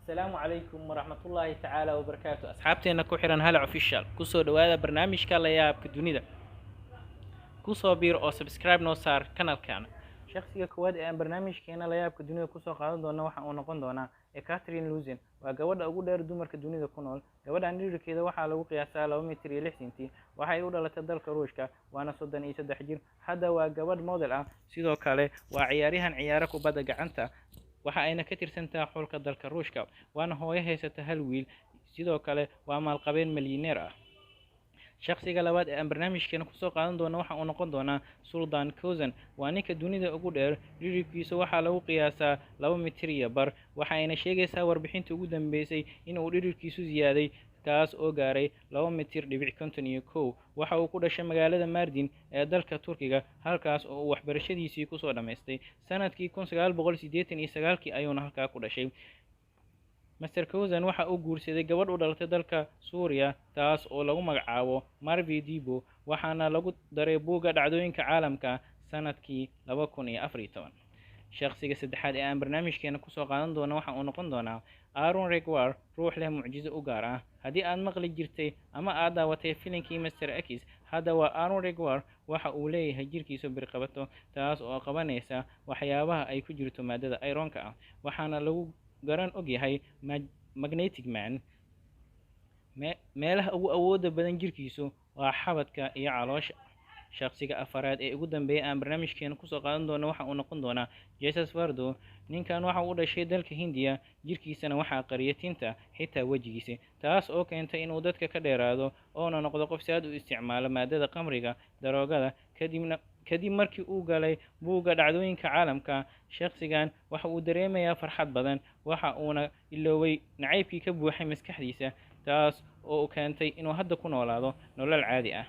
السلام عليكم ورحمة الله تعالى وبركاته أصحابتنا كحران هلا official كسو دوادا برنامج كلا ياب كدونيدا كسو بير أو سبسكرايب نو صار كانال كان شخصية كواد أن برنامج كينا لا ياب كدونيدا كسو قادم دونا وحا ونقون دونا كاترين لوزين وجواد أقول دير دومر كدونيدا كنول جواد عندي كذا وحا لو قياسا لو متري لحسنتي وحا يقول لا تدل كروشكا وأنا صدق إيسا حجير هذا وجواد موديل سيدو كاله وعياريهن عيارك وبدا جعنتا waxa ayna ka tirsantaa xulka dalka Ruushka waana hooyo haysata hal wiil sidoo kale waa maalqabeen milyaneer ah shakhsiga labaad ee aan barnaamijkeena ku soo qaadan doono waxa uu noqon doonaa Sultan Kozan waa ninka dunida ugu dheer dhirirkiisa waxa lagu qiyaasaa 2 mitir iyo bar waxa ayna sheegaysaa warbixinta ugu dambeysay in uu dhirirkiisu ziyaaday kaas oo gaaray 2 mitir dhibic 51 waxa uu ku dhashay magaalada Mardin ee dalka Turkiga halkaas oo uu waxbarashadiisii ku soo dhameystay sanadkii 1989 ayuuna halkaa ku dhashay Mr. Kozan waxa uu guursaday gabadh u dhalatay dalka Suuriya taas oo lagu magacaabo Marvi Dibo waxaana lagu daray buugga dhacdooyinka caalamka sanadkii 2014 shakhsiga saddexaad ee aan barnaamijkeena ku soo qaadan doono waxa uu noqon doonaa Aaron Regwar ruux leh mucjiso u gaar ah haddii aad maqli jirtay ama aad daawatay filimkii Mr. X hadda waa Aaron Regwar waxa uu leeyahay jirkiisa birqabato taas oo qabanaysa waxyaabaha ay ku jirto maadada ironka ah waxaana lagu garan og yahay magnetic man meelaha ugu awooda badan jirkiisu waa xabadka iyo caloosha shakhsiga afaraad ee ugu dambeeyay aan barnaamijkeena ku soo qaadan doono waxa uu noqon doonaa Jesus Fardo ninkan waxa uu dhashay dalka Hindiya jirkiisana waxa qariyay tinta xitaa wajigiisa taas oo keentay inuu dadka ka dheeraado oo noqdo qof si aad u isticmaala maadada qamriga daroogada kadib markii uu galay buugga dhacdooyinka caalamka shakhsigan waxa uu dareemayaa farxad badan waxa uuna iloobay nacaybkii ka buuxay maskaxdiisa taas oo keentay inuu hadda ku noolaado nolol caadi ah